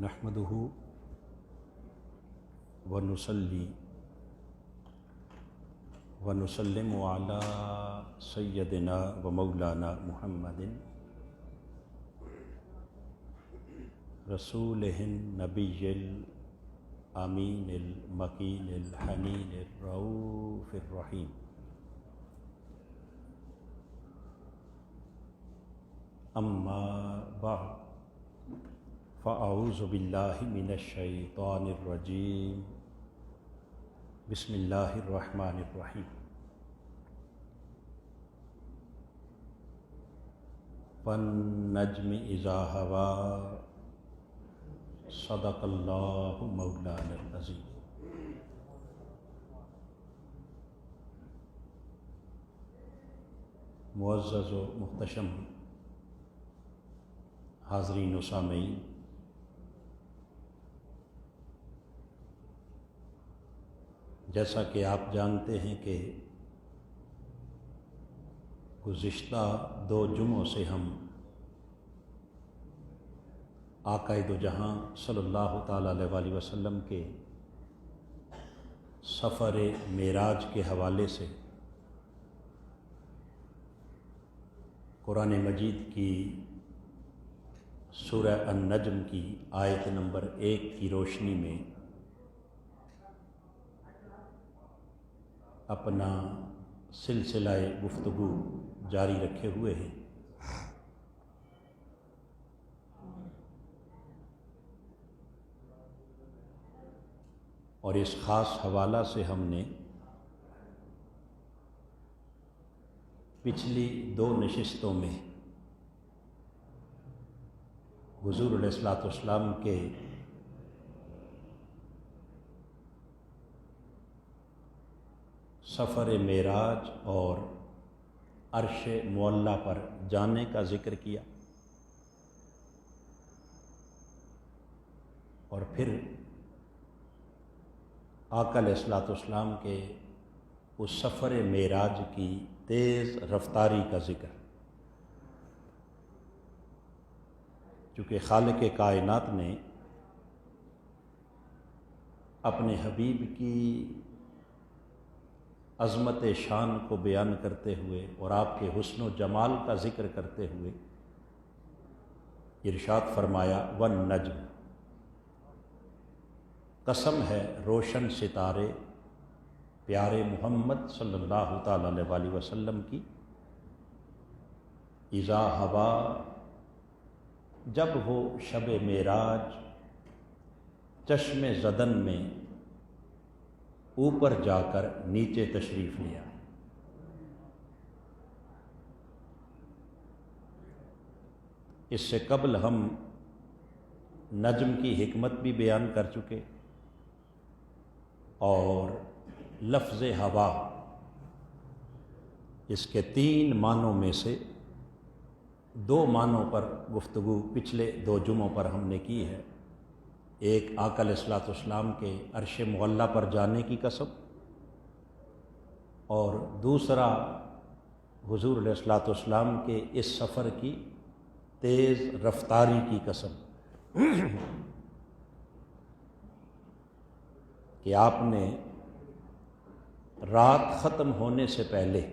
نحمده ونصلي ونسلم على سيدنا ومولانا محمد رسوله النبي الأمين المكين الحنين الرؤوف الرحيم. أما بعد فأعوذ بالله من الشيطان الرجيم. بسم الله الرحمن الرحيم. والنجم إذا هوى صدق الله مولانا العظيم. معزز و محتشم حاضرین و سامعین، جیسا کہ آپ جانتے ہیں کہ گزشتہ 2 جمعوں سے ہم آقا دو جہاں صلی اللہ تعالیٰ علیہ وآلہ وسلم کے سفر معراج کے حوالے سے قرآن مجید کی سورہ النجم کی آیت نمبر 1 کی روشنی میں اپنا سلسلہ گفتگو جاری رکھے ہوئے ہیں. اور اس خاص حوالہ سے ہم نے پچھلی 2 نشستوں میں حضور علیہ الصلوۃ والسلام کے سفر معراج اور عرش معلیٰ پر جانے کا ذکر کیا، اور پھر آقا علیہ الصلوۃ والسلام کے اس سفر معراج کی تیز رفتاری کا ذکر. چونکہ خالق کائنات نے اپنے حبیب کی عظمت شان کو بیان کرتے ہوئے اور آپ کے حسن و جمال کا ذکر کرتے ہوئے ارشاد فرمایا والنجم، قسم ہے روشن ستارے پیارے محمد صلی اللہ تعالیٰ علیہ وآلہ وسلم کی، اذا ہوا، جب وہ شب معراج چشم زدن میں اوپر جا کر نیچے تشریف لیا. اس سے قبل ہم نجم کی حکمت بھی بیان کر چکے، اور لفظ ہوا اس کے 3 معنوں میں سے 2 معنوں پر گفتگو پچھلے 2 جمعوں پر ہم نے کی ہے. ایک آقا علیہ الصلوۃ والسلام کے عرش معلیٰ پر جانے کی قسم، اور دوسرا حضور علیہ الصلوۃ والسلام کے اس سفر کی تیز رفتاری کی قسم کہ آپ نے رات ختم ہونے سے پہلے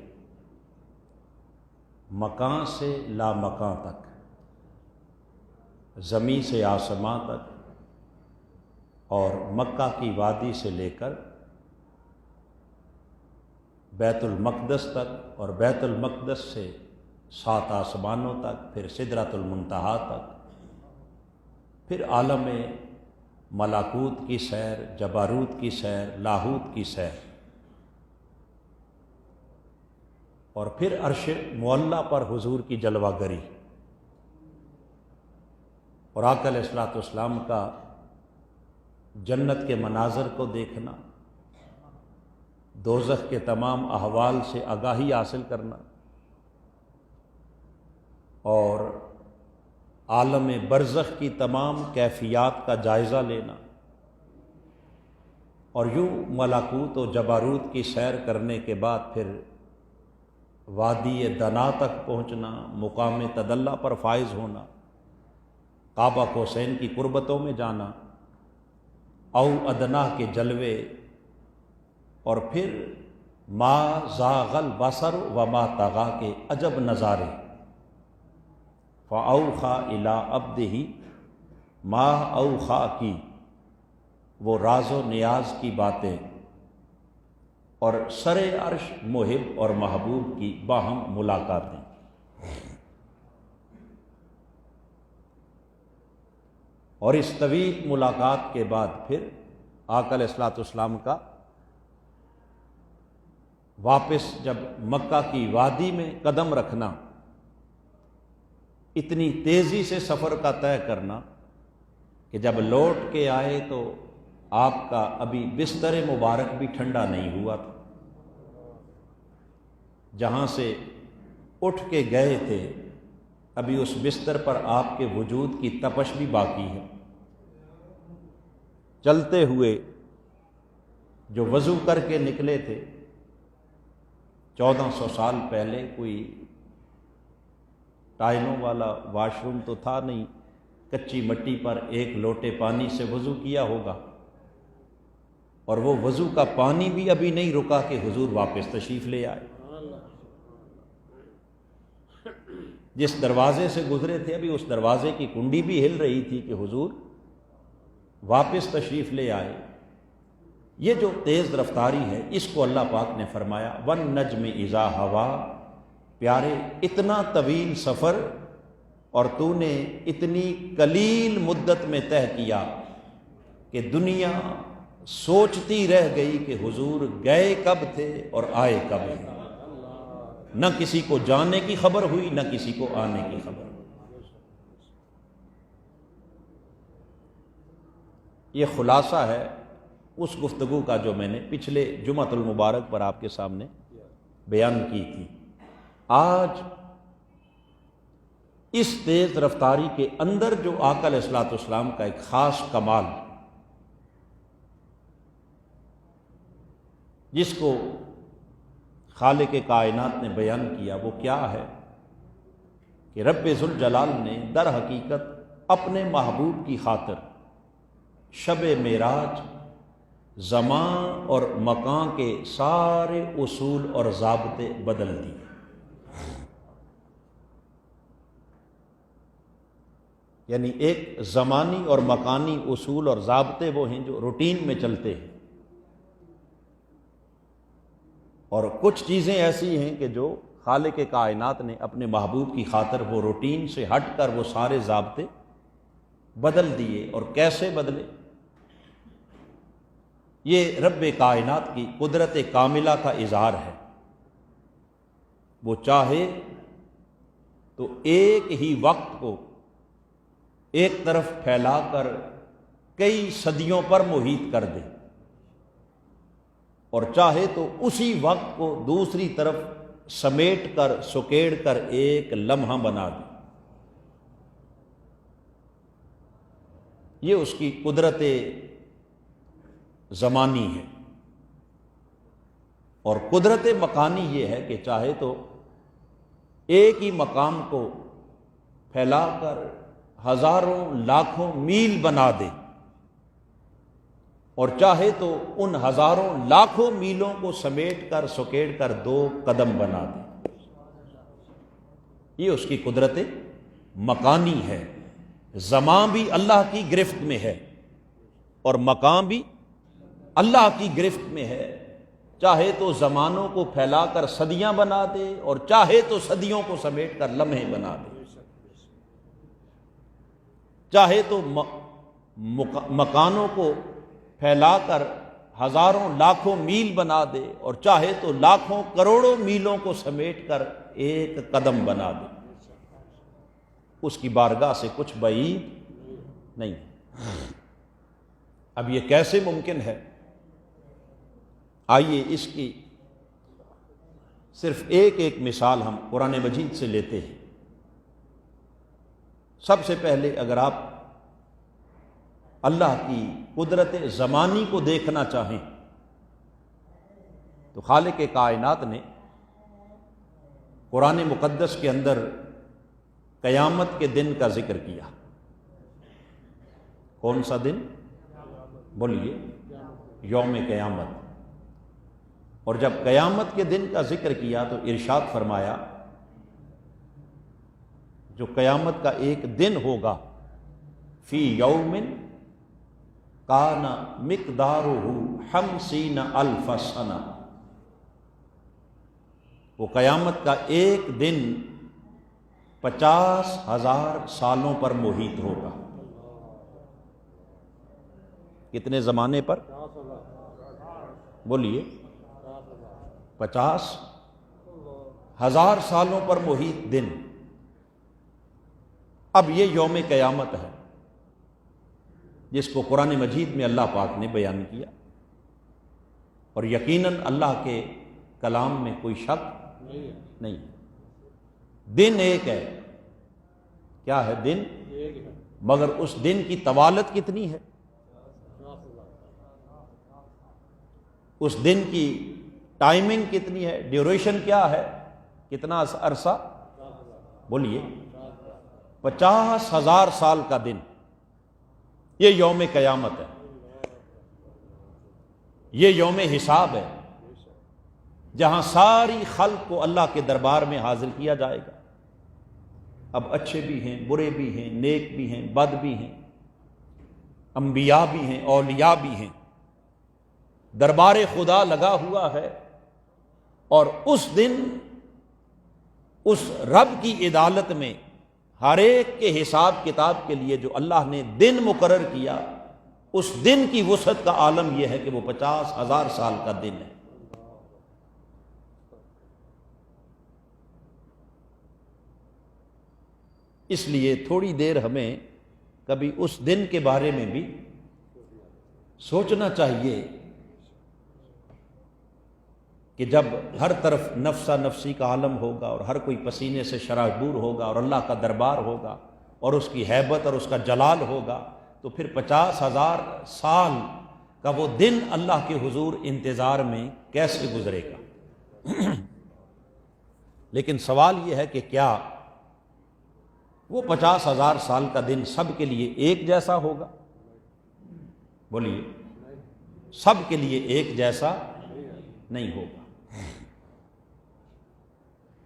مکان سے لا مکان تک، زمین سے آسمان تک، اور مکہ کی وادی سے لے کر بیت المقدس تک، اور بیت المقدس سے 7 آسمانوں تک، پھر سدرۃ المنتہا تک، پھر عالم ملکوت کی سیر، جباروت کی سیر، لاہوت کی سیر، اور پھر عرش معلیٰ پر حضور کی جلوہ گری، اور آقا علیہ الصلوۃ والسلام کا جنت کے مناظر کو دیکھنا، دوزخ کے تمام احوال سے آگاہی حاصل کرنا، اور عالم برزخ کی تمام کیفیات کا جائزہ لینا، اور یوں ملکوت و جباروت کی سیر کرنے کے بعد پھر وادی دنا تک پہنچنا، مقام تدلی پر فائز ہونا، کعبہ حسین کی قربتوں میں جانا، او ادنا کے جلوے، اور پھر ما زاغ البصر وما طغی کے عجب نظارے، فاوحی الی عبدہ ما اوحی کی وہ راز و نیاز کی باتیں، اور سر عرش محب اور محبوب کی باہم ملاقاتیں۔ اور اس طویل ملاقات کے بعد پھر آقا علیہ الصلوۃ والسلام کا واپس جب مکہ کی وادی میں قدم رکھنا، اتنی تیزی سے سفر کا طے کرنا کہ جب لوٹ کے آئے تو آپ کا ابھی بستر مبارک بھی ٹھنڈا نہیں ہوا تھا، جہاں سے اٹھ کے گئے تھے ابھی اس بستر پر آپ کے وجود کی تپش بھی باقی ہے۔ چلتے ہوئے جو وضو کر کے نکلے تھے 1400 سال پہلے، کوئی ٹائلوں والا واش روم تو تھا نہیں، کچی مٹی پر ایک لوٹے پانی سے وضو کیا ہوگا، اور وہ وضو کا پانی بھی ابھی نہیں رکا کہ حضور واپس تشریف لے آئے۔ جس دروازے سے گزرے تھے ابھی اس دروازے کی کنڈی بھی ہل رہی تھی کہ حضور واپس تشریف لے آئے۔ یہ جو تیز رفتاری ہے اس کو اللہ پاک نے فرمایا وَالنَّجْمِ إِذَا هَوَىٰ، پیارے اتنا طویل سفر اور تو نے اتنی قلیل مدت میں طے کیا کہ دنیا سوچتی رہ گئی کہ حضور گئے کب تھے اور آئے کب تھے، نہ کسی کو جانے کی خبر ہوئی نہ کسی کو آنے کی خبر۔ یہ خلاصہ ہے اس گفتگو کا جو میں نے پچھلے جمعۃ المبارک پر آپ کے سامنے بیان کی تھی۔ آج اس تیز رفتاری کے اندر جو آقا علیہ الصلوۃ والسلام کا ایک خاص کمال، جس کو خالق کائنات نے بیان کیا، وہ کیا ہے کہ رب ذوالجلال نے در حقیقت اپنے محبوب کی خاطر شب معراج زمان اور مکان کے سارے اصول اور ضابطے بدل دیے۔ یعنی ایک زمانی اور مکانی اصول اور ضابطے وہ ہیں جو روٹین میں چلتے ہیں، اور کچھ چیزیں ایسی ہیں کہ جو خالق کائنات نے اپنے محبوب کی خاطر وہ روٹین سے ہٹ کر وہ سارے ضابطے بدل دیے۔ اور کیسے بدلے؟ یہ رب کائنات کی قدرت کاملہ کا اظہار ہے۔ وہ چاہے تو ایک ہی وقت کو ایک طرف پھیلا کر کئی صدیوں پر محیط کر دے، اور چاہے تو اسی وقت کو دوسری طرف سمیٹ کر سکیڑ کر ایک لمحہ بنا دے۔ یہ اس کی قدرت زمانی ہے۔ اور قدرت مکانی یہ ہے کہ چاہے تو ایک ہی مقام کو پھیلا کر ہزاروں لاکھوں میل بنا دے، اور چاہے تو ان ہزاروں لاکھوں میلوں کو سمیٹ کر سکیڑ کر 2 قدم بنا دے۔ یہ اس کی قدرت مکانی ہے۔ زمان بھی اللہ کی گرفت میں ہے اور مکان بھی اللہ کی گرفت میں ہے۔ چاہے تو زمانوں کو پھیلا کر صدیاں بنا دے، اور چاہے تو صدیوں کو سمیٹ کر لمحے بنا دے۔ چاہے تو مکانوں کو پھیلا کر ہزاروں لاکھوں میل بنا دے، اور چاہے تو لاکھوں کروڑوں میلوں کو سمیٹ کر ایک قدم بنا دے۔ اس کی بارگاہ سے کچھ بعید نہیں۔ اب یہ کیسے ممکن ہے؟ آئیے اس کی صرف ایک مثال ہم قرآن مجید سے لیتے ہیں۔ سب سے پہلے اگر آپ اللہ کی قدرت زمانی کو دیکھنا چاہیں تو خالق کائنات نے قرآن مقدس کے اندر قیامت کے دن کا ذکر کیا۔ کون سا دن؟ بولیے، یوم قیامت۔ اور جب قیامت کے دن کا ذکر کیا تو ارشاد فرمایا جو قیامت کا ایک دن ہوگا، فی یوم کان مقدارہ 50,000 سنہ، وہ قیامت کا ایک دن 50,000 سالوں پر محیط ہوگا۔ کتنے زمانے پر؟ بولیے، 50,000 سالوں پر محیط دن۔ اب یہ یوم قیامت ہے جس کو قرآن مجید میں اللہ پاک نے بیان کیا، اور یقیناً اللہ کے کلام میں کوئی شک نہیں۔ دن ایک ہے، کیا ہے؟ دن، مگر اس دن کی طوالت کتنی ہے؟ اس دن کی ٹائمنگ کتنی ہے؟ ڈیوریشن کیا ہے؟ کتنا عرصہ؟ بولیے، 50,000 سال کا دن۔ یہ یوم قیامت ہے، یہ یوم حساب ہے، جہاں ساری خلق کو اللہ کے دربار میں حاضر کیا جائے گا۔ اب اچھے بھی ہیں، برے بھی ہیں، نیک بھی ہیں، بد بھی ہیں، انبیاء بھی ہیں، اولیاء بھی ہیں، دربار خدا لگا ہوا ہے۔ اور اس دن اس رب کی عدالت میں ہر ایک کے حساب کتاب کے لیے جو اللہ نے دن مقرر کیا، اس دن کی وسعت کا عالم یہ ہے کہ وہ 50,000 سال کا دن ہے۔ اس لیے تھوڑی دیر ہمیں کبھی اس دن کے بارے میں بھی سوچنا چاہیے کہ جب ہر طرف نفسا نفسی کا عالم ہوگا اور ہر کوئی پسینے سے شرابور ہوگا اور اللہ کا دربار ہوگا اور اس کی ہیبت اور اس کا جلال ہوگا، تو پھر 50,000 سال کا وہ دن اللہ کے حضور انتظار میں کیسے گزرے گا؟ لیکن سوال یہ ہے کہ کیا وہ 50,000 سال کا دن سب کے لیے ایک جیسا ہوگا؟ بولیے، سب کے لیے ایک جیسا نہیں ہوگا،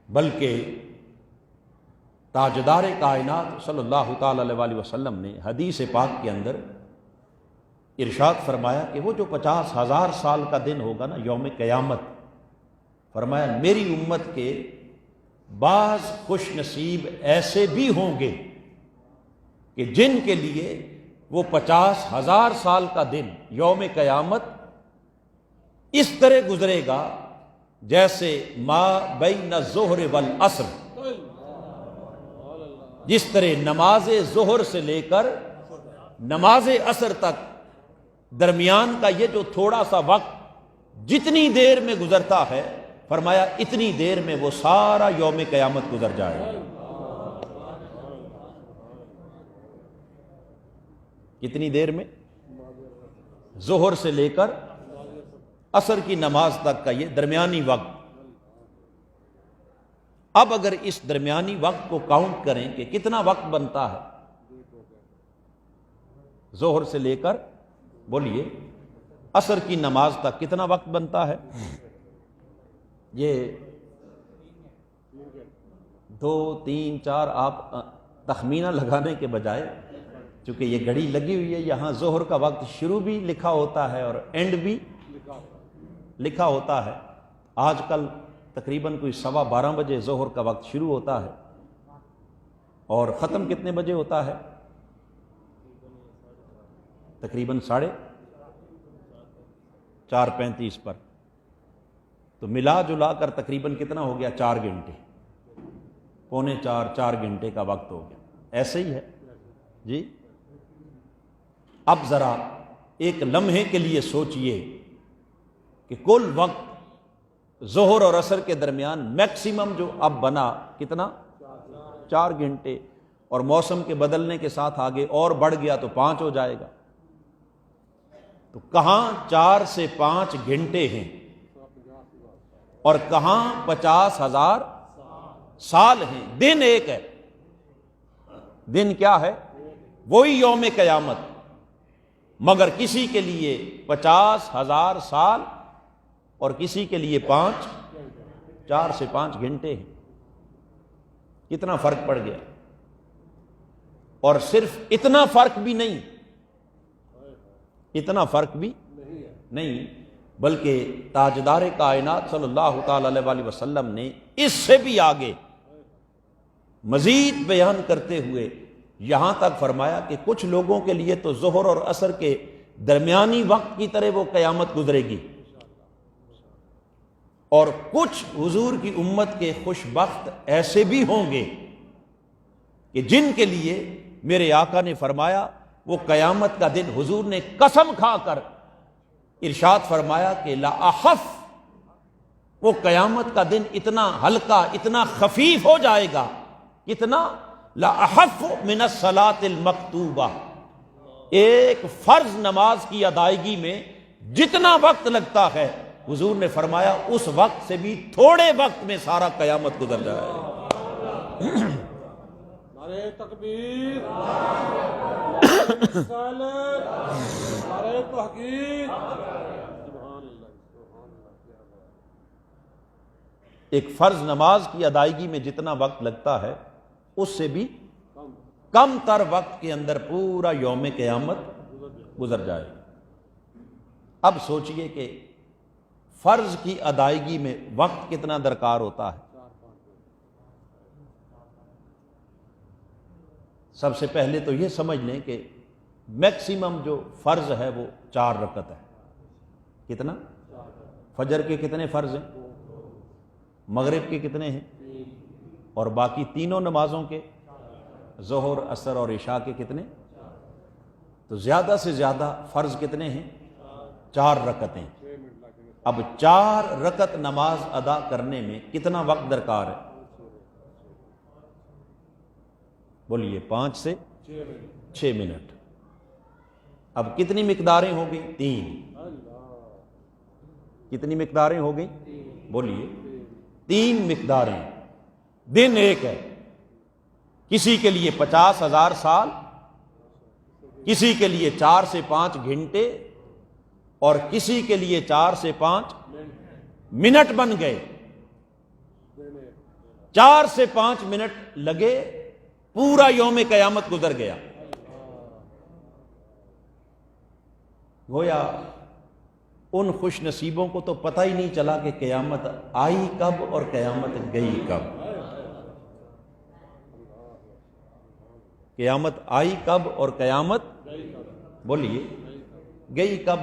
بلکہ تاجدار کائنات صلی اللہ تعالی علیہ وسلم نے حدیث پاک کے اندر ارشاد فرمایا کہ وہ جو 50,000 سال کا دن ہوگا نا، یوم قیامت، فرمایا میری امت کے بعض خوش نصیب ایسے بھی ہوں گے کہ جن کے لیے وہ 50,000 سال کا دن یوم قیامت اس طرح گزرے گا جیسے ما بین الظہر والعصر، جس طرح نماز ظہر سے لے کر نماز عصر تک درمیان کا یہ جو تھوڑا سا وقت جتنی دیر میں گزرتا ہے، فرمایا اتنی دیر میں وہ سارا یوم قیامت گزر جائے گا۔ کتنی دیر میں؟ ظہر سے لے کر عصر کی نماز تک کا یہ درمیانی وقت۔ اب اگر اس درمیانی وقت کو کاؤنٹ کریں کہ کتنا وقت بنتا ہے، ظہر سے لے کر بولیے عصر کی نماز تک کتنا وقت بنتا ہے؟ یہ 2 3 4 آپ تخمینہ لگانے کے بجائے، چونکہ یہ گھڑی لگی ہوئی ہے، یہاں ظہر کا وقت شروع بھی لکھا ہوتا ہے اور اینڈ بھی لکھا ہوتا ہے۔ آج کل تقریباً کوئی 12:15 بجے ظہر کا وقت شروع ہوتا ہے اور ختم کتنے بجے ہوتا ہے؟ تقریباً 4:35 پر۔ تو ملا جلا کر تقریباً کتنا ہو گیا؟ 4 گھنٹے، 3.25 گھنٹے کا وقت ہو گیا۔ ایسے ہی ہے جی۔ اب ذرا ایک لمحے کے لیے سوچئے کہ کل وقت ظہر اور عصر کے درمیان میکسیمم جو اب بنا کتنا؟ 4 گھنٹے، اور موسم کے بدلنے کے ساتھ آگے اور بڑھ گیا تو 5 ہو جائے گا۔ تو کہاں 4 سے 5 گھنٹے ہیں اور کہاں 50,000 سال ہیں؟ دن ایک ہے۔ دن کیا ہے؟ وہی یوم قیامت مگر کسی کے لیے 50,000 سال اور کسی کے لیے 4 سے 5 گھنٹے ہیں۔ کتنا فرق پڑ گیا؟ اور صرف اتنا فرق بھی نہیں، اتنا فرق بھی نہیں، بلکہ تاجدار کائنات صلی اللہ تعالی علیہ وآلہ وسلم نے اس سے بھی آگے مزید بیان کرتے ہوئے یہاں تک فرمایا کہ کچھ لوگوں کے لیے تو ظہر اور عصر کے درمیانی وقت کی طرح وہ قیامت گزرے گی، اور کچھ حضور کی امت کے خوش بخت ایسے بھی ہوں گے کہ جن کے لیے میرے آقا نے فرمایا، وہ قیامت کا دن حضور نے قسم کھا کر ارشاد فرمایا کہ لا اخف، وہ قیامت کا دن اتنا ہلکا، اتنا خفیف ہو جائے گا، کتنا، لا اخف من الصلاۃ المکتوبہ، ایک فرض نماز کی ادائیگی میں جتنا وقت لگتا ہے حضور نے فرمایا اس وقت سے بھی تھوڑے وقت میں سارا قیامت گزر جائے گا۔ نعرہ تکبیر، نعرہ تحقیق، ایک فرض نماز کی ادائیگی میں جتنا وقت لگتا ہے اس سے بھی کم تر وقت کے اندر پورا یوم قیامت گزر جائے۔ اب سوچئے کہ فرض کی ادائیگی میں وقت کتنا درکار ہوتا ہے۔ سب سے پہلے تو یہ سمجھ لیں کہ میکسیمم جو فرض ہے وہ 4 رکعت ہے۔ کتنا؟ فجر کے کتنے فرض ہیں؟ مغرب کے کتنے ہیں؟ اور باقی تینوں نمازوں کے، ظہر، عصر اور عشاء کے کتنے؟ تو زیادہ سے زیادہ فرض کتنے ہیں؟ 4 رکعتیں۔ اب 4 رکعت نماز ادا کرنے میں کتنا وقت درکار ہے؟ بولیے، 5 سے 6 منٹ۔ اب کتنی مقداریں ہو گئی؟ 3۔ کتنی مقداریں ہو گئی؟ بولیے، 3 مقداریں۔ دن ایک ہے، کسی کے لیے 50,000 سال، کسی کے لیے 4 سے 5 گھنٹے، اور کسی کے لیے 4 سے 5 منٹ بن گئے۔ 4 سے 5 منٹ لگے، پورا یوم قیامت گزر گیا۔ گویا ان خوش نصیبوں کو تو پتہ ہی نہیں چلا کہ قیامت آئی کب اور قیامت گئی کب۔ قیامت آئی کب اور قیامت، بولیے، گئی کب۔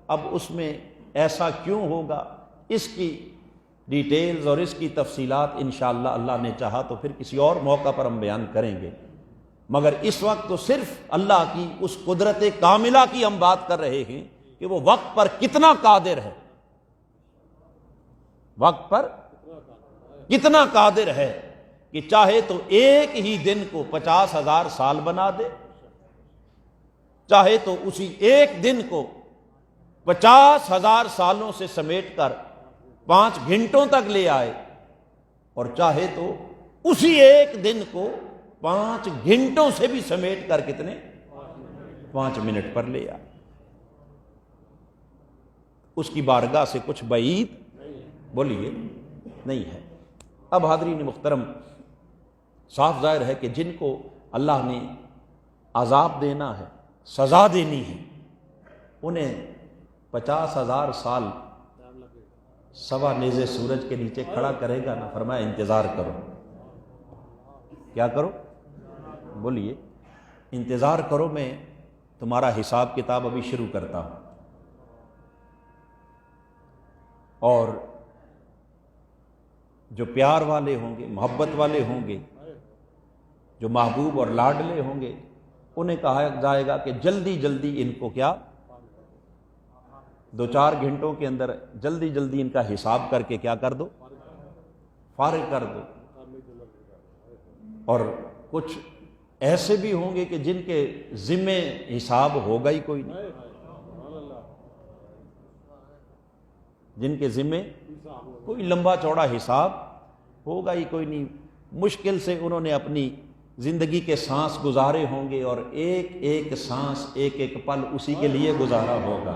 اب اس میں ایسا کیوں ہوگا، اس کی ڈیٹیلز اور اس کی تفصیلات انشاءاللہ اللہ نے چاہا تو پھر کسی اور موقع پر ہم بیان کریں گے، مگر اس وقت تو صرف اللہ کی اس قدرت کاملہ کی ہم بات کر رہے ہیں کہ وہ وقت پر کتنا قادر ہے، وقت پر کتنا قادر ہے کہ چاہے تو ایک ہی دن کو 50,000 سال بنا دے، چاہے تو اسی ایک دن کو 50,000 سالوں سے سمیٹ کر 5 گھنٹوں تک لے آئے، اور چاہے تو اسی ایک دن کو 5 گھنٹوں سے بھی سمیٹ کر کتنے، 5 منٹ پر لے آئے۔ اس کی بارگاہ سے کچھ بعید، بولیے، نہیں ہے۔ اب حاضرین محترم، صاف ظاہر ہے کہ جن کو اللہ نے عذاب دینا ہے، سزا دینی ہے، انہیں 50,000 سال سوا نیزے سورج کے نیچے کھڑا کرے گا نا؟ فرمایا انتظار کرو۔ کیا کرو؟ بولیے، انتظار کرو، میں تمہارا حساب کتاب ابھی شروع کرتا ہوں۔ اور جو پیار والے ہوں گے، محبت والے ہوں گے، جو محبوب اور لاڈلے ہوں گے، انہیں کہا جائے گا کہ جلدی جلدی ان کو کیا، 2-4 گھنٹوں کے اندر جلدی جلدی ان کا حساب کر کے کیا کر دو، فارغ کر دو۔ اور کچھ ایسے بھی ہوں گے کہ جن کے ذمے حساب ہوگا ہی کوئی نہیں، جن کے ذمے کوئی لمبا چوڑا حساب ہوگا ہی کوئی نہیں۔ مشکل سے انہوں نے اپنی زندگی کے سانس گزارے ہوں گے اور ایک ایک سانس ایک ایک پل اسی کے لیے گزارا ہوگا.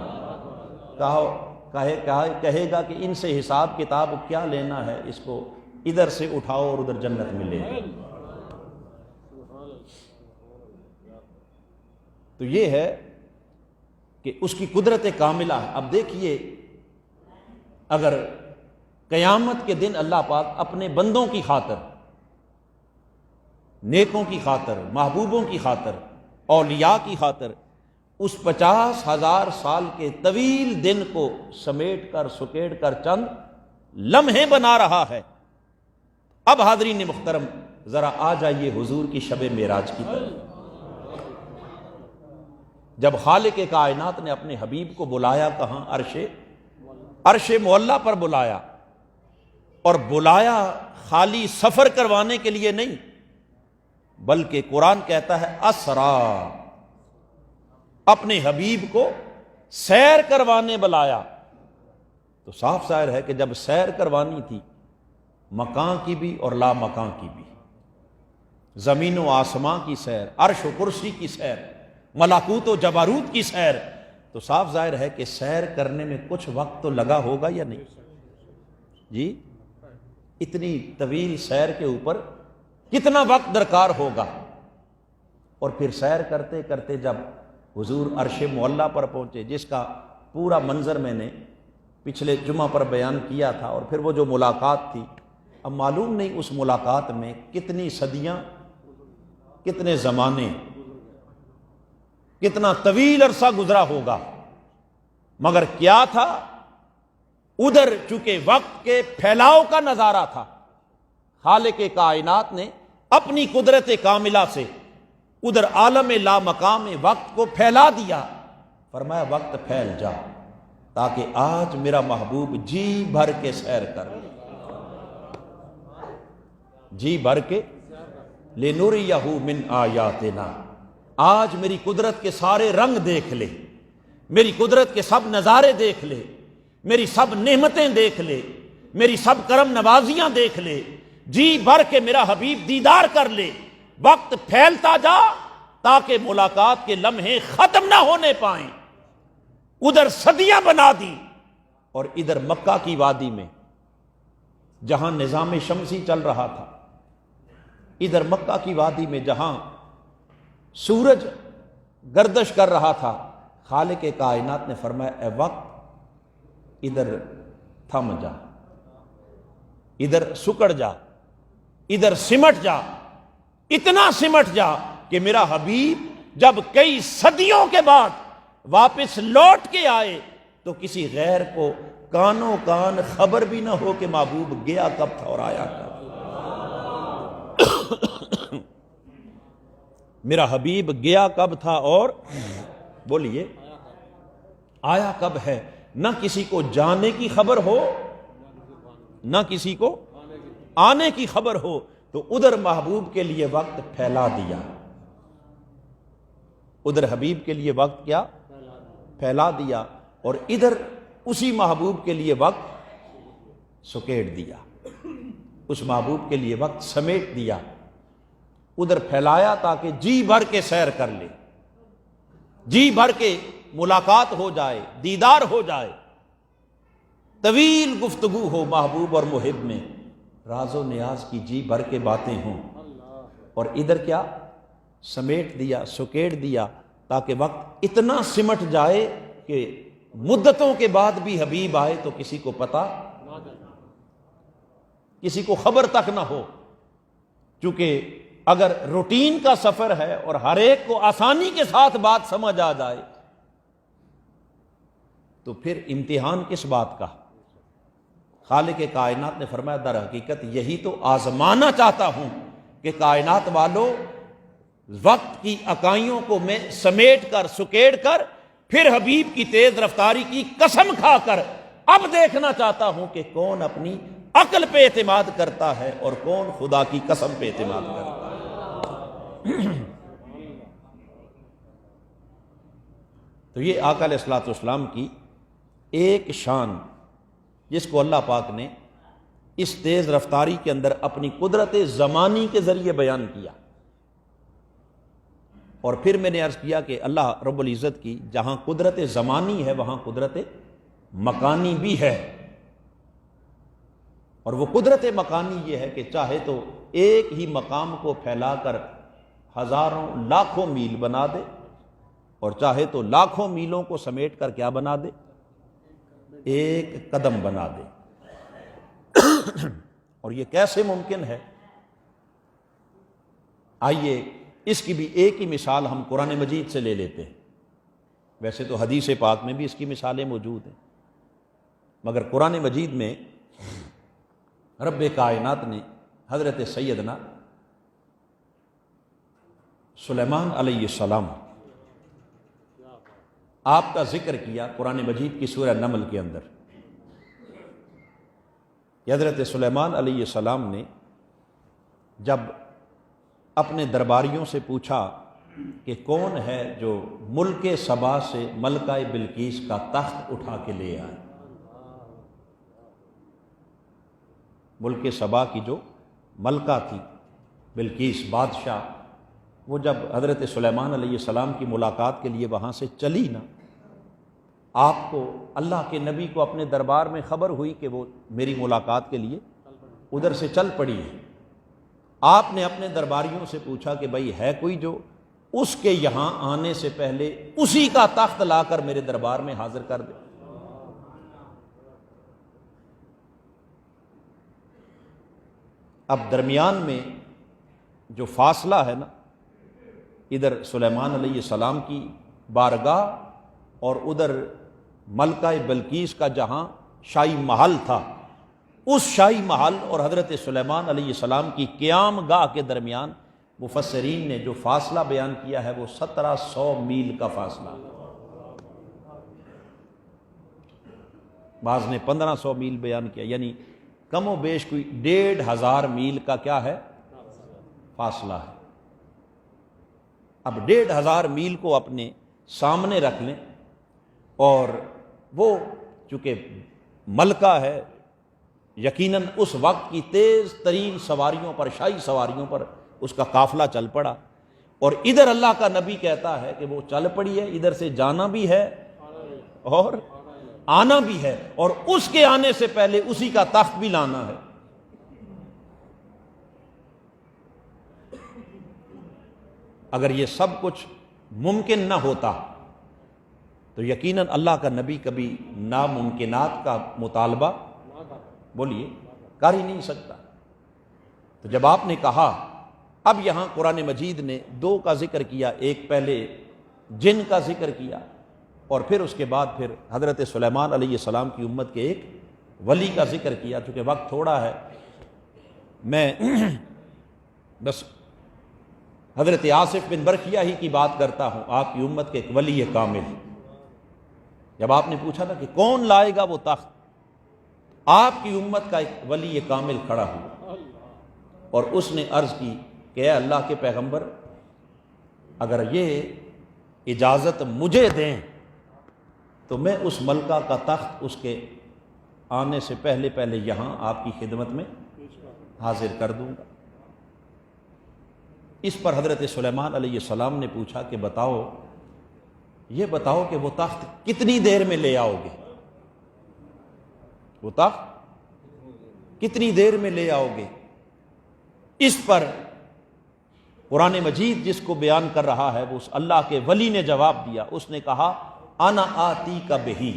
کہے گا کہ ان سے حساب کتاب کیا لینا ہے، اس کو ادھر سے اٹھاؤ اور ادھر جنت ملے گی. تو یہ ہے کہ اس کی قدرت کاملہ ہے. اب دیکھیے، اگر قیامت کے دن اللہ پاک اپنے بندوں کی خاطر، نیکوں کی خاطر، محبوبوں کی خاطر، اولیاء کی خاطر اس 50,000 سال کے طویل دن کو سمیٹ کر سکیڑ کر چند لمحے بنا رہا ہے. اب حاضرین محترم ذرا آ جائیے حضور کی شب معراج کی طرف. جب خالق کائنات نے اپنے حبیب کو بلایا کہاں؟ عرش معلیٰ پر بلایا، اور بلایا خالی سفر کروانے کے لیے نہیں، بلکہ قرآن کہتا ہے اسرا، اپنے حبیب کو سیر کروانے بلایا. تو صاف ظاہر ہے کہ جب سیر کروانی تھی، مکان کی بھی اور لا مکان کی بھی، زمین و آسمان کی سیر، عرش و کرسی کی سیر، ملکوت و جبروت کی سیر، تو صاف ظاہر ہے کہ سیر کرنے میں کچھ وقت تو لگا ہوگا یا نہیں جی؟ اتنی طویل سیر کے اوپر کتنا وقت درکار ہوگا. اور پھر سیر کرتے کرتے جب حضور عرش معلیٰ پر پہنچے، جس کا پورا منظر میں نے پچھلے جمعہ پر بیان کیا تھا، اور پھر وہ جو ملاقات تھی، اب معلوم نہیں اس ملاقات میں کتنی صدیاں، کتنے زمانے، کتنا طویل عرصہ گزرا ہوگا. مگر کیا تھا؟ ادھر چونکہ وقت کے پھیلاؤ کا نظارہ تھا، خالق کائنات نے اپنی قدرت کاملہ سے ادھر عالم لا مقام میں وقت کو پھیلا دیا. فرمایا وقت پھیل جا تاکہ آج میرا محبوب جی بھر کے سیر کر، جی بھر کے لِنُرِيَهُ مِنْ آیاتنا، آج میری قدرت کے سارے رنگ دیکھ لے، میری قدرت کے سب نظارے دیکھ لے، میری سب نعمتیں دیکھ لے، میری سب کرم نوازیاں دیکھ لے، جی بھر کے میرا حبیب دیدار کر لے. وقت پھیلتا جا تاکہ ملاقات کے لمحے ختم نہ ہونے پائیں. ادھر صدیاں بنا دی، اور ادھر مکہ کی وادی میں جہاں نظام شمسی چل رہا تھا، ادھر مکہ کی وادی میں جہاں سورج گردش کر رہا تھا، خالق کائنات نے فرمایا اے وقت ادھر تھم جا، ادھر سکڑ جا، ادھر سمٹ جا، اتنا سمٹ جا کہ میرا حبیب جب کئی صدیوں کے بعد واپس لوٹ کے آئے تو کسی غیر کو کانوں کان خبر بھی نہ ہو کہ محبوب گیا کب تھا اور آیا کب. میرا حبیب گیا کب تھا اور بولیے آیا کب ہے. نہ کسی کو جانے کی خبر ہو، نہ کسی کو آنے کی خبر ہو، تو ادھر محبوب کے لیے وقت پھیلا دیا، ادھر حبیب کے لیے وقت کیا پھیلا دیا، اور ادھر اسی محبوب کے لیے وقت سکیڑ دیا، اس محبوب کے لیے وقت سمیٹ دیا، ادھر پھیلایا تاکہ جی بھر کے سیر کر لے، جی بھر کے ملاقات ہو جائے، دیدار ہو جائے، طویل گفتگو ہو محبوب اور محب میں، راز و نیاز کی جی بھر کے باتیں ہوں. اور ادھر کیا سمیٹ دیا، سکیڑ دیا، تاکہ وقت اتنا سمٹ جائے کہ مدتوں کے بعد بھی حبیب آئے تو کسی کو پتہ، کسی کو خبر تک نہ ہو. چونکہ اگر روٹین کا سفر ہے اور ہر ایک کو آسانی کے ساتھ بات سمجھ آ جائے تو پھر امتحان کس بات کا. خالق کائنات نے فرمایا در حقیقت یہی تو آزمانا چاہتا ہوں کہ کائنات والوں وقت کی اکائیوں کو میں سمیٹ کر سکیڑ کر پھر حبیب کی تیز رفتاری کی قسم کھا کر اب دیکھنا چاہتا ہوں کہ کون اپنی عقل پہ اعتماد کرتا ہے اور کون خدا کی قسم پہ اعتماد کرتا ہے. تو یہ آقا علیہ الصلوۃ والسلام کی ایک شان جس کو اللہ پاک نے اس تیز رفتاری کے اندر اپنی قدرت زمانی کے ذریعے بیان کیا. اور پھر میں نے عرض کیا کہ اللہ رب العزت کی جہاں قدرت زمانی ہے وہاں قدرت مکانی بھی ہے، اور وہ قدرت مکانی یہ ہے کہ چاہے تو ایک ہی مقام کو پھیلا کر ہزاروں لاکھوں میل بنا دے، اور چاہے تو لاکھوں میلوں کو سمیٹ کر کیا بنا دے، ایک قدم بنا دے۔ اور یہ کیسے ممکن ہے؟ آئیے اس کی بھی ایک ہی مثال ہم قرآن مجید سے لے لیتے ہیں۔ ویسے تو حدیث پاک میں بھی اس کی مثالیں موجود ہیں، مگر قرآن مجید میں رب کائنات نے حضرت سیدنا سلیمان علیہ السلام آپ کا ذکر کیا قرآن مجید کی سورہ نمل کے اندر کہ حضرت سلیمان علیہ السلام نے جب اپنے درباریوں سے پوچھا کہ کون ہے جو ملک سبا سے ملکہ بلقیس کا تخت اٹھا کے لے آئے۔ ملک سبا کی جو ملکہ تھی بلقیس بادشاہ، وہ جب حضرت سلیمان علیہ السلام کی ملاقات کے لیے وہاں سے چلی نا، آپ کو اللہ کے نبی کو اپنے دربار میں خبر ہوئی کہ وہ میری ملاقات کے لیے ادھر سے چل پڑی ہے۔ آپ نے اپنے درباریوں سے پوچھا کہ بھئی ہے کوئی جو اس کے یہاں آنے سے پہلے اسی کا تخت لا کر میرے دربار میں حاضر کر دے۔ اب درمیان میں جو فاصلہ ہے نا، ادھر سلیمان علیہ السلام کی بارگاہ اور ادھر ملکہ بلقیس کا جہاں شاہی محل تھا، اس شاہی محل اور حضرت سلیمان علیہ السلام کی قیام گاہ کے درمیان مفسرین نے جو فاصلہ بیان کیا ہے وہ 1700 میل کا فاصلہ، بعض نے 1500 میل بیان کیا، یعنی کم و بیش کوئی 1500 میل کا کیا ہے فاصلہ ہے۔ اب 1500 میل کو اپنے سامنے رکھ لیں، اور وہ چونکہ ملکہ ہے، یقیناً اس وقت کی تیز ترین سواریوں پر، شاہی سواریوں پر اس کا قافلہ چل پڑا، اور ادھر اللہ کا نبی کہتا ہے کہ وہ چل پڑی ہے، ادھر سے جانا بھی ہے اور آنا بھی ہے، اور اس کے آنے سے پہلے اسی کا تخت بھی لانا ہے۔ اگر یہ سب کچھ ممکن نہ ہوتا تو یقیناً اللہ کا نبی کبھی ناممکنات کا مطالبہ بولیے کر ہی نہیں سکتا۔ تو جب آپ نے کہا، اب یہاں قرآن مجید نے 2 کا ذکر کیا، ایک پہلے جن کا ذکر کیا اور پھر اس کے بعد پھر حضرت سلیمان علیہ السلام کی امت کے ایک ولی کا ذکر کیا۔ چونکہ وقت تھوڑا ہے، میں بس حضرت آصف بن برقیہ ہی کی بات کرتا ہوں، آپ کی امت کے ایک ولی کامل۔ جب آپ نے پوچھا نا کہ کون لائے گا وہ تخت، آپ کی امت کا ایک ولی کامل کھڑا ہوا اور اس نے عرض کی کہ اے اللہ کے پیغمبر، اگر یہ اجازت مجھے دیں تو میں اس ملکہ کا تخت اس کے آنے سے پہلے پہلے یہاں آپ کی خدمت میں حاضر کر دوں گا۔ اس پر حضرت سلیمان علیہ السلام نے پوچھا کہ یہ بتاؤ کہ وہ تخت کتنی دیر میں لے آؤ گے، وہ تخت کتنی دیر میں لے آؤ گے؟ اس پر قرآن مجید جس کو بیان کر رہا ہے وہ اس اللہ کے ولی نے جواب دیا، اس نے کہا انا آتی کا بہی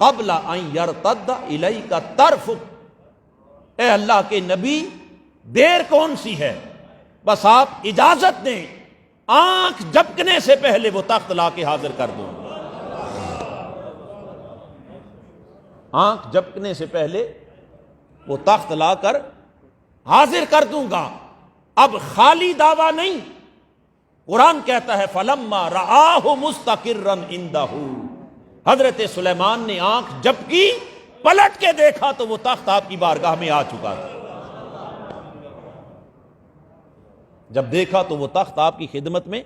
قبل ان یرتد الیک طرفک، اے اللہ کے نبی دیر کون سی ہے، بس آپ اجازت دیں، آنکھ جھپکنے سے پہلے وہ تخت لا کے حاضر کر دوں گا، آنکھ جھپکنے سے پہلے وہ تخت لا کر حاضر کر دوں گا۔ اب خالی دعویٰ نہیں، قرآن کہتا ہے فَلَمَّا رَآهُ مُسْتَقِرًّا عِندَهُ، حضرت سلیمان نے آنکھ جھپکی، پلٹ کے دیکھا تو وہ تخت آپ کی بارگاہ میں آ چکا تھا۔ جب دیکھا تو وہ تخت آپ کی خدمت میں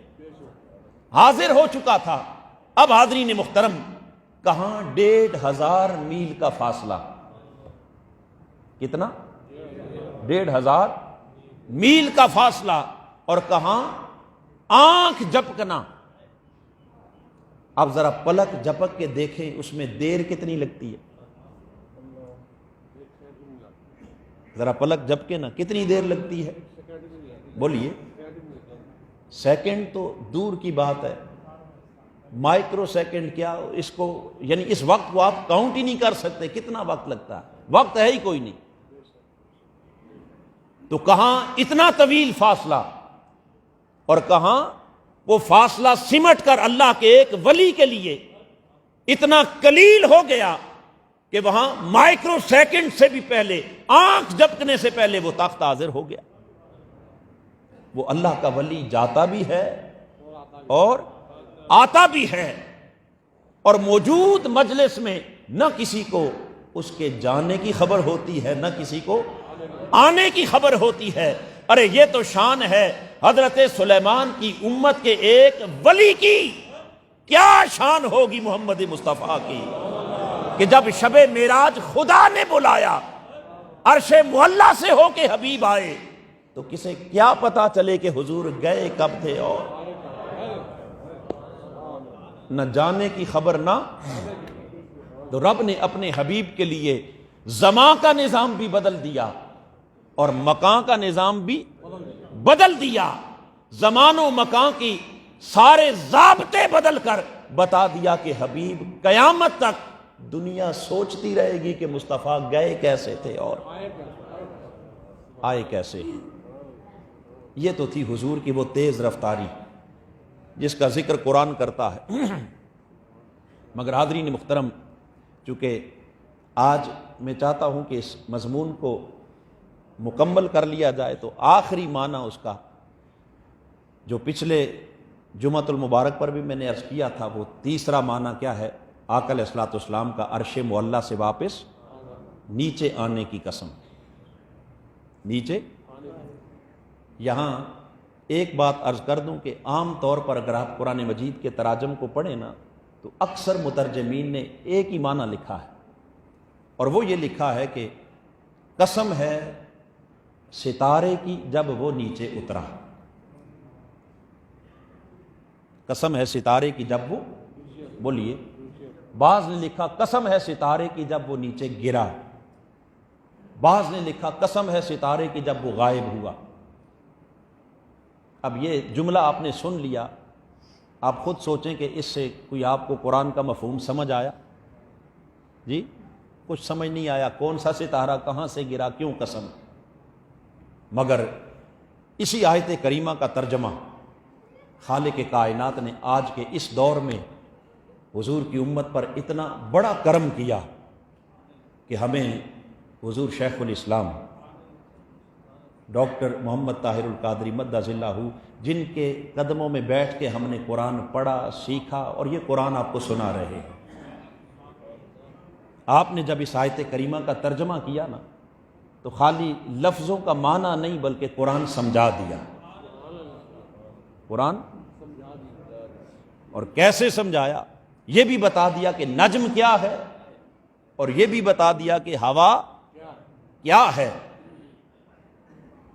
حاضر ہو چکا تھا۔ اب حاضرین محترم، کہاں 1500 میل کا فاصلہ، کتنا 1500 میل کا فاصلہ، اور کہاں آنکھ جھپکنا. اب ذرا پلک جھپک کے دیکھیں اس میں دیر کتنی لگتی ہے. ذرا پلک جھپکے نا کتنی دیر لگتی ہے, بولیے. سیکنڈ تو دور کی بات ہے, مائکرو سیکنڈ کیا اس کو, یعنی اس وقت کو آپ کاؤنٹ ہی نہیں کر سکتے کتنا وقت لگتا ہے, وقت ہے ہی کوئی نہیں. تو کہاں اتنا طویل فاصلہ, اور کہاں وہ فاصلہ سمٹ کر اللہ کے ایک ولی کے لیے اتنا قلیل ہو گیا کہ وہاں مائکرو سیکنڈ سے بھی پہلے, آنکھ جھپکنے سے پہلے وہ تخت حاضر ہو گیا. وہ اللہ کا ولی جاتا بھی ہے اور آتا بھی ہے, اور موجود مجلس میں نہ کسی کو اس کے جانے کی خبر ہوتی ہے نہ کسی کو آنے کی خبر ہوتی ہے. ارے یہ تو شان ہے حضرت سلیمان کی امت کے ایک ولی کی, کیا شان ہوگی محمد مصطفیٰ کی کہ جب شب معراج خدا نے بلایا, عرش معلیٰ سے ہو کے حبیب آئے, تو کسے کیا پتا چلے کہ حضور گئے کب تھے, اور نہ جانے کی خبر نہ. تو رب نے اپنے حبیب کے لیے زمان کا نظام بھی بدل دیا اور مکان کا نظام بھی بدل دیا. زمان و مکان کی سارے ضابطے بدل کر بتا دیا کہ حبیب قیامت تک دنیا سوچتی رہے گی کہ مصطفیٰ گئے کیسے تھے اور آئے کیسے. یہ تو تھی حضور کی وہ تیز رفتاری جس کا ذکر قرآن کرتا ہے. مگر حاضرین محترم, چونکہ آج میں چاہتا ہوں کہ اس مضمون کو مکمل کر لیا جائے, تو آخری معنی اس کا جو پچھلے جمعۃ المبارک پر بھی میں نے عرض کیا تھا, وہ تیسرا معنی کیا ہے, آقا علیہ الصلوۃ والسلام کا عرش معلیٰ سے واپس نیچے آنے کی قسم. نیچے, یہاں ایک بات عرض کر دوں کہ عام طور پر اگر آپ قرآن مجید کے تراجم کو پڑھیں نا, تو اکثر مترجمین نے ایک ہی معنی لکھا ہے, اور وہ یہ لکھا ہے کہ قسم ہے ستارے کی جب وہ نیچے اترا. قسم ہے ستارے کی جب وہ, بولیے. بعض نے لکھا قسم ہے ستارے کی جب وہ نیچے گرا. بعض نے لکھا قسم ہے ستارے کی جب وہ غائب ہوا. اب یہ جملہ آپ نے سن لیا, آپ خود سوچیں کہ اس سے کوئی آپ کو قرآن کا مفہوم سمجھ آیا؟ جی کچھ سمجھ نہیں آیا. کون سا ستارہ کہاں سے گرا, کیوں قسم. مگر اسی آیت کریمہ کا ترجمہ خالق کائنات نے آج کے اس دور میں حضور کی امت پر اتنا بڑا کرم کیا کہ ہمیں حضور شیخ الاسلام ڈاکٹر محمد طاہر القادری مدہ ذلہ, جن کے قدموں میں بیٹھ کے ہم نے قرآن پڑھا, سیکھا, اور یہ قرآن آپ کو سنا رہے ہیں. آپ نے جب اس آیت کریمہ کا ترجمہ کیا نا, تو خالی لفظوں کا معنی نہیں بلکہ قرآن سمجھا دیا. قرآن اور کیسے سمجھایا, یہ بھی بتا دیا کہ نجم کیا ہے, اور یہ بھی بتا دیا کہ ہوا کیا ہے.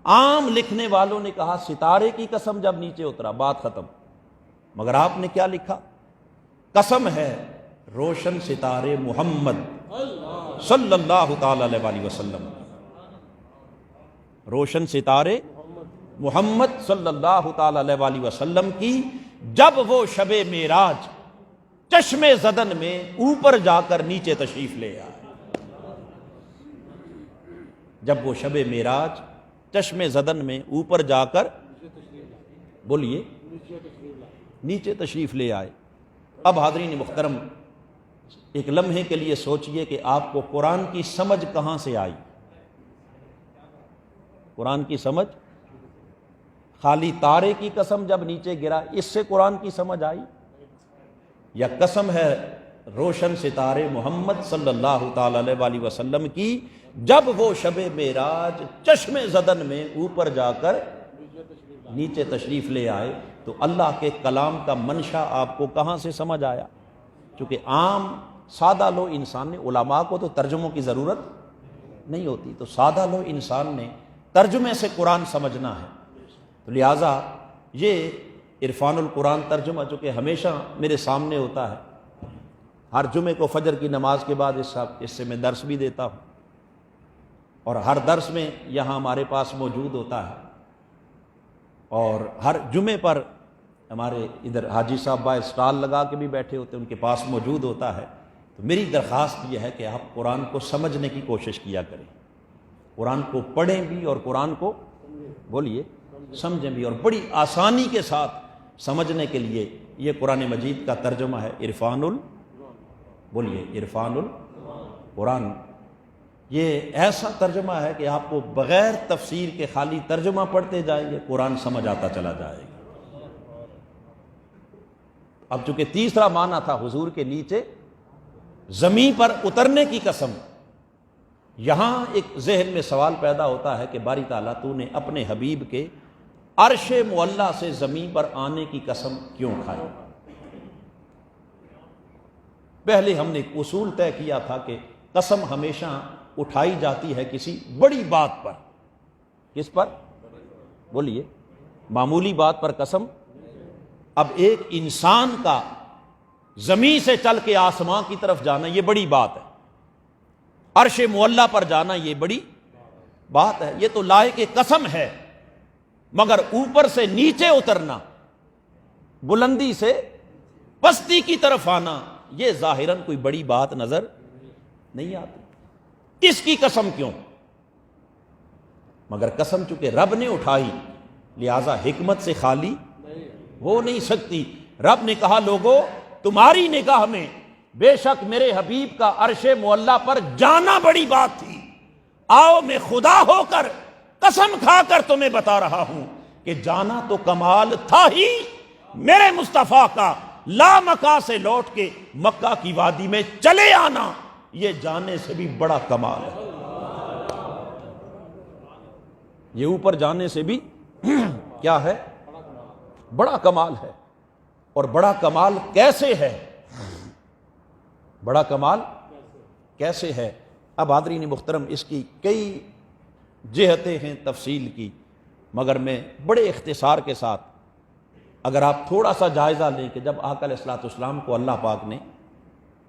عام لکھنے والوں نے کہا ستارے کی قسم جب نیچے اترا, بات ختم. مگر آپ نے کیا لکھا, قسم ہے روشن ستارے محمد صلی اللہ تعالی علیہ وسلم. روشن ستارے محمد صلی اللہ تعالی علیہ وسلم کی جب وہ شب معراج چشم زدن میں اوپر جا کر نیچے تشریف لے آئے. جب وہ شب معراج چشم زدن میں اوپر جا کر, بولیے, نیچے تشریف لے آئے. اب حاضرین محترم, ایک لمحے کے لیے سوچئے کہ آپ کو قرآن کی سمجھ کہاں سے آئی. قرآن کی سمجھ خالی تارے کی قسم جب نیچے گرا اس سے قرآن کی سمجھ آئی, یا قسم ہے روشن ستارے محمد صلی اللہ تعالی علیہ وسلم کی جب وہ شب معراج چشم زدن میں اوپر جا کر نیچے تشریف لے آئے. تو اللہ کے کلام کا منشا آپ کو کہاں سے سمجھ آیا؟ چونکہ عام سادہ لو انسان نے, علماء کو تو ترجموں کی ضرورت نہیں ہوتی, تو سادہ لو انسان نے ترجمے سے قرآن سمجھنا ہے. تو لہٰذا یہ عرفان القرآن ترجمہ جو کہ ہمیشہ میرے سامنے ہوتا ہے، ہر جمعے کو فجر کی نماز کے بعد اس سے میں درس بھی دیتا ہوں، اور ہر درس میں یہاں ہمارے پاس موجود ہوتا ہے، اور ہر جمعے پر ہمارے ادھر حاجی صاحب با اسٹال لگا کے بھی بیٹھے ہوتے ہیں، ان کے پاس موجود ہوتا ہے۔ تو میری درخواست یہ ہے کہ آپ قرآن کو سمجھنے کی کوشش کیا کریں، قرآن کو پڑھیں بھی اور قرآن کو بولیے سمجھیں بھی، اور بڑی آسانی کے ساتھ سمجھنے کے لیے یہ قرآن مجید کا ترجمہ ہے عرفان بولیے عرفان القرآن۔ یہ ایسا ترجمہ ہے کہ آپ کو بغیر تفسیر کے خالی ترجمہ پڑھتے جائیں گے، قرآن سمجھ آتا چلا جائے گا۔ اب چونکہ تیسرا معنی تھا حضور کے نیچے زمین پر اترنے کی قسم، یہاں ایک ذہن میں سوال پیدا ہوتا ہے کہ باری تعالیٰ تو نے اپنے حبیب کے عرش معلیٰ سے زمین پر آنے کی قسم کیوں کھائی؟ پہلے ہم نے ایک اصول طے کیا تھا کہ قسم ہمیشہ اٹھائی جاتی ہے کسی بڑی بات پر۔ کس پر؟ بولیے معمولی بات پر قسم۔ اب ایک انسان کا زمین سے چل کے آسمان کی طرف جانا یہ بڑی بات ہے، عرش معلیٰ پر جانا یہ بڑی بات ہے، یہ تو لائق قسم ہے، مگر اوپر سے نیچے اترنا، بلندی سے پستی کی طرف آنا، یہ ظاہراً کوئی بڑی بات نظر نہیں آتی۔ اس کی قسم کیوں؟ مگر قسم چونکہ رب نے اٹھائی لہذا حکمت سے خالی ہو نہیں سکتی۔ رب نے کہا لوگو تمہاری نگاہ میں بے شک میرے حبیب کا عرش معلیٰ پر جانا بڑی بات تھی، آؤ میں خدا ہو کر قسم کھا کر تمہیں بتا رہا ہوں کہ جانا تو کمال تھا ہی، میرے مصطفیٰ کا لامکہ سے لوٹ کے مکہ کی وادی میں چلے آنا یہ جانے سے بھی بڑا کمال ہے، یہ اوپر جانے سے بھی کیا ہے؟ بڑا کمال ہے۔ اور بڑا کمال کیسے ہے؟ بڑا کمال کیسے ہے؟ اب حاضرین محترم اس کی کئی جہتیں ہیں تفصیل کی، مگر میں بڑے اختصار کے ساتھ اگر آپ تھوڑا سا جائزہ لیں کہ جب آقا علیہ الصلوۃ والسلام کو اللہ پاک نے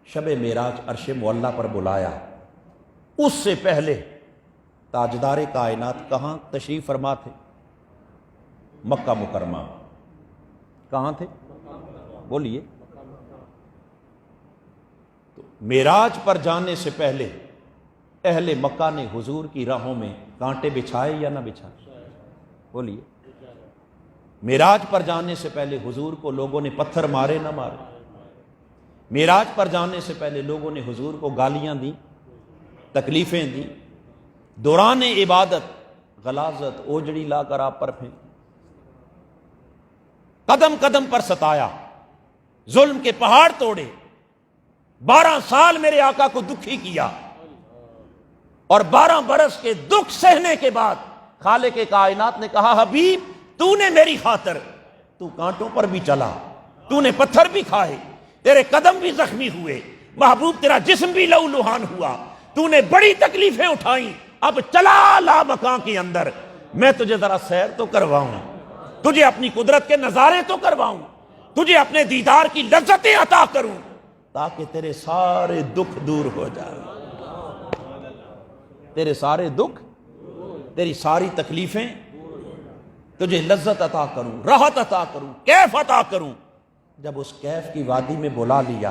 شب معراج عرش معلیٰ پر بلایا، اس سے پہلے تاجدار کائنات کہاں تشریف فرما تھے؟ مکہ مکرمہ۔ کہاں تھے؟ بولیے۔ تو معراج پر جانے سے پہلے اہل مکہ نے حضور کی راہوں میں کانٹے بچھائے یا نہ بچھائے؟ بولیے۔ معراج پر جانے سے پہلے حضور کو لوگوں نے پتھر مارے نہ مارے؟ معراج پر جانے سے پہلے لوگوں نے حضور کو گالیاں دیں، تکلیفیں دیں، دوران عبادت غلاظت اوجڑی لا کر آپ پر پھینک، قدم قدم پر ستایا، ظلم کے پہاڑ توڑے، 12 سال میرے آقا کو دکھی کیا، اور 12 برس کے دکھ سہنے کے بعد خالق کائنات نے کہا حبیب تو نے میری خاطر، تو کانٹوں پر بھی چلا، تو نے پتھر بھی کھائے، تیرے قدم بھی زخمی ہوئے، محبوب تیرا جسم بھی لہولہان ہوا، تو نے بڑی تکلیفیں اٹھائیں، اب چلا لا مکان کے اندر، میں تجھے ذرا سیر تو کرواؤں، تجھے اپنی قدرت کے نظارے تو کرواؤں، تجھے اپنے دیدار کی لذتیں عطا کروں، تاکہ تیرے سارے دکھ دور ہو جائیں، تیرے سارے دکھ، تیری ساری تکلیفیں، تجھے لذت عطا کروں، راحت عطا کروں، کیف عطا کروں۔ جب اس کیف کی وادی میں بلا لیا،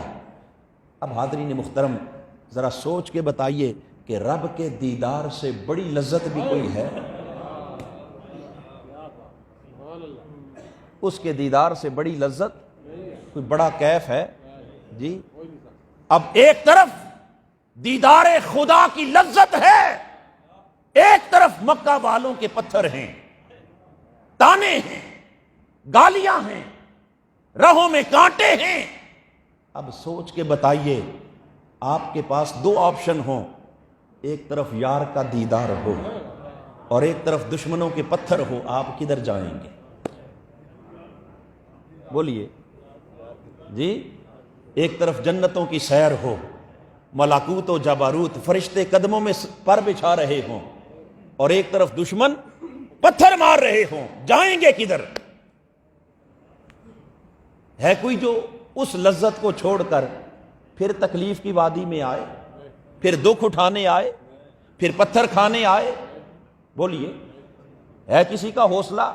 اب حاضرین محترم ذرا سوچ کے بتائیے کہ رب کے دیدار سے بڑی لذت بھی کوئی ہے؟ اس کے دیدار سے بڑی لذت کوئی بڑا کیف ہے؟ جی۔ اب ایک طرف دیدار خدا کی لذت ہے، ایک طرف مکہ والوں کے پتھر ہیں، تانے ہیں، گالیاں ہیں، راہوں میں کانٹے ہیں۔ اب سوچ کے بتائیے آپ کے پاس 2 آپشن ہوں، ایک طرف یار کا دیدار ہو اور ایک طرف دشمنوں کے پتھر ہو، آپ کدھر جائیں گے؟ بولیے جی۔ ایک طرف جنتوں کی سیر ہو، ملکوت و جبروت فرشتے قدموں میں پر بچھا رہے ہوں، اور ایک طرف دشمن پتھر مار رہے ہوں، جائیں گے کدھر؟ ہے کوئی جو اس لذت کو چھوڑ کر پھر تکلیف کی وادی میں آئے، پھر دکھ اٹھانے آئے، پھر پتھر کھانے آئے؟ بولیے، ہے کسی کا حوصلہ؟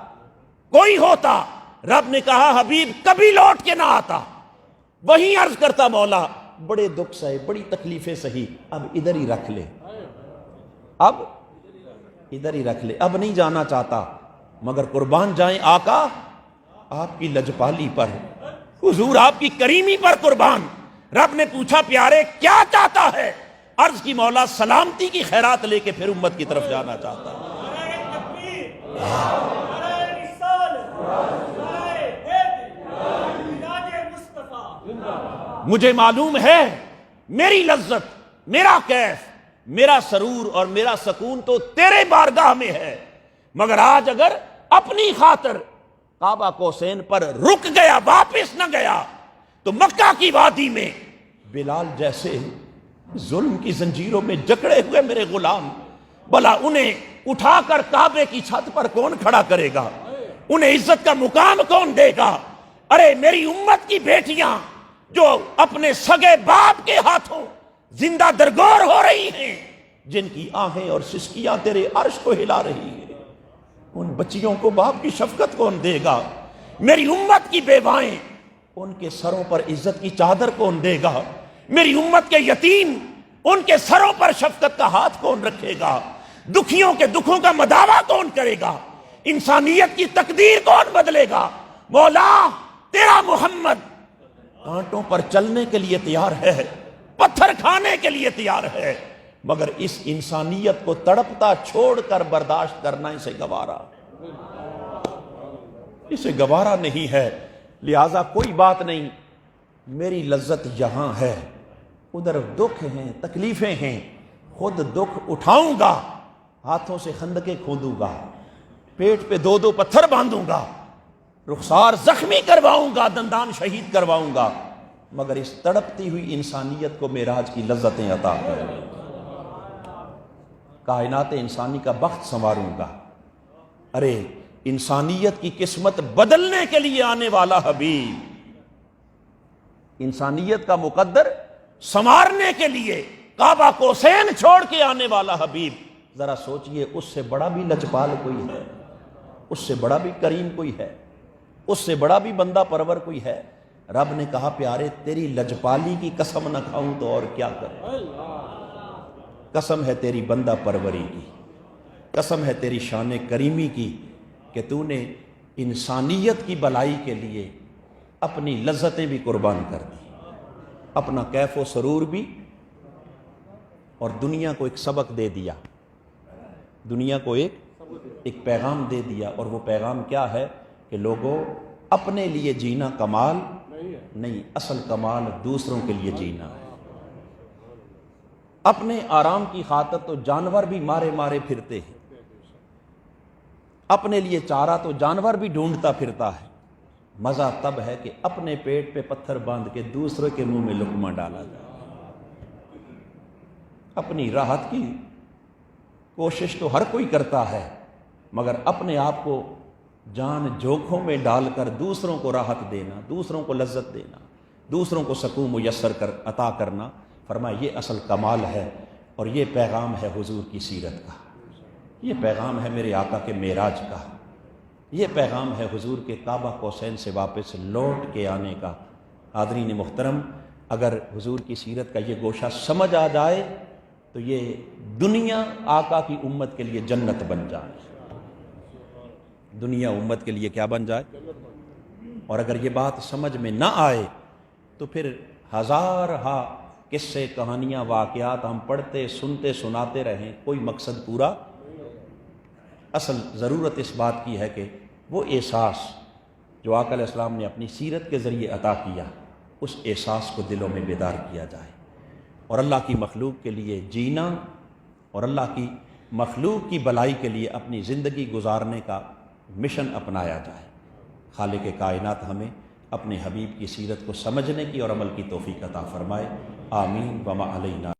کوئی ہوتا رب نے کہا حبیب کبھی لوٹ کے نہ آتا، وہیں عرض کرتا مولا بڑے دکھ سہے، بڑی تکلیفیں سہی، اب ادھر ہی رکھ لے، اب ادھر ہی رکھ لے، اب نہیں جانا چاہتا، مگر قربان جائیں آقا آپ کی لجپالی پر، حضور آپ کی کریمی پر قربان۔ رب نے پوچھا پیارے کیا چاہتا ہے؟ عرض کی مولا سلامتی کی خیرات لے کے پھر امت کی طرف جانا چاہتا ہے۔ مجھے معلوم ہے میری لذت، میرا کیف، میرا سرور اور میرا سکون تو تیرے بارگاہ میں ہے، مگر آج اگر اپنی خاطر کعبہ کوسین پر رک گیا، واپس نہ گیا، تو مکہ کی وادی میں بلال جیسے ظلم کی زنجیروں میں جکڑے ہوئے میرے غلام، بھلا انہیں اٹھا کر کعبے کی چھت پر کون کھڑا کرے گا؟ انہیں عزت کا مقام کون دے گا؟ ارے میری امت کی بیٹیاں جو اپنے سگے باپ کے ہاتھوں زندہ درگور ہو رہی ہیں، جن کی آہیں اور سسکیاں تیرے عرش کو ہلا رہی ہیں، ان بچیوں کو باپ کی شفقت کون دے گا؟ میری امت کی بیوائیں، ان کے سروں پر عزت کی چادر کون دے گا؟ میری امت کے یتیم، ان کے سروں پر شفقت کا ہاتھ کون رکھے گا؟ دکھیوں کے دکھوں کا مداوا کون کرے گا؟ انسانیت کی تقدیر کون بدلے گا؟ مولا تیرا محمد کانٹوں پر چلنے کے لیے تیار ہے، پتھر کھانے کے لیے تیار ہے، مگر اس انسانیت کو تڑپتا چھوڑ کر برداشت کرنا اسے گوارا نہیں ہے۔ لہذا کوئی بات نہیں، میری لذت یہاں ہے، ادھر دکھ ہیں، تکلیفیں ہیں، خود دکھ اٹھاؤں گا، ہاتھوں سے خندقیں کھودوں گا، پیٹ پہ 2 پتھر باندھوں گا، رخسار زخمی کرواؤں گا، دندان شہید کرواؤں گا، مگر اس تڑپتی ہوئی انسانیت کو معراج کی لذتیں عطا کروں گا، کائنات انسانی کا بخت سنواروں گا۔ ارے انسانیت کی قسمت بدلنے کے لیے آنے والا حبیب، انسانیت کا مقدر سنوارنے کے لیے کعبہ کوسین چھوڑ کے آنے والا حبیب، ذرا سوچئے اس سے بڑا بھی لجپال کوئی ہے؟ اس سے بڑا بھی کریم کوئی ہے؟ اس سے بڑا بھی بندہ پرور کوئی ہے؟ رب نے کہا پیارے تیری لجپالی کی قسم نہ کھاؤں تو اور کیا کروں؟ قسم ہے تیری بندہ پروری کی، قسم ہے تیری شان کریمی کی کہ تو نے انسانیت کی بلائی کے لیے اپنی لذتیں بھی قربان کر دی، اپنا کیف و سرور بھی، اور دنیا کو ایک سبق دے دیا، دنیا کو ایک پیغام دے دیا، اور وہ پیغام کیا ہے کہ لوگوں اپنے لیے جینا کمال نہیں، اصل کمال دوسروں کے لیے جینا ہے۔ اپنے آرام کی خاطر تو جانور بھی مارے مارے پھرتے ہیں، اپنے لیے چارہ تو جانور بھی ڈھونڈتا پھرتا ہے، مزہ تب ہے کہ اپنے پیٹ پہ پتھر باندھ کے دوسرے کے منہ میں لقمہ ڈالا جائے۔ اپنی راحت کی کوشش تو ہر کوئی کرتا ہے، مگر اپنے آپ کو جان جوکھوں میں ڈال کر دوسروں کو راحت دینا، دوسروں کو لذت دینا، دوسروں کو سکون میسر کر عطا کرنا، فرمایا یہ اصل کمال ہے، اور یہ پیغام ہے حضور کی سیرت کا، یہ پیغام ہے میرے آقا کے معراج کا، یہ پیغام ہے حضور کے کعبہ کوسین سے واپس لوٹ کے آنے کا۔ حاضرین محترم، اگر حضور کی سیرت کا یہ گوشہ سمجھ آ جائے تو یہ دنیا آقا کی امت کے لیے جنت بن جائے، دنیا امت کے لیے کیا بن جائے؟ اور اگر یہ بات سمجھ میں نہ آئے تو پھر ہزارہا قصے، کہانیاں، واقعات ہم پڑھتے، سنتے، سناتے رہیں، کوئی مقصد پورا۔ اصل ضرورت اس بات کی ہے کہ وہ احساس جو آقا علیہ السلام نے اپنی سیرت کے ذریعے عطا کیا، اس احساس کو دلوں میں بیدار کیا جائے، اور اللہ کی مخلوق کے لیے جینا اور اللہ کی مخلوق کی بلائی کے لیے اپنی زندگی گزارنے کا مشن اپنایا جائے۔ خالق کائنات ہمیں اپنے حبیب کی سیرت کو سمجھنے کی اور عمل کی توفیق عطا فرمائے، آمین وما علینا۔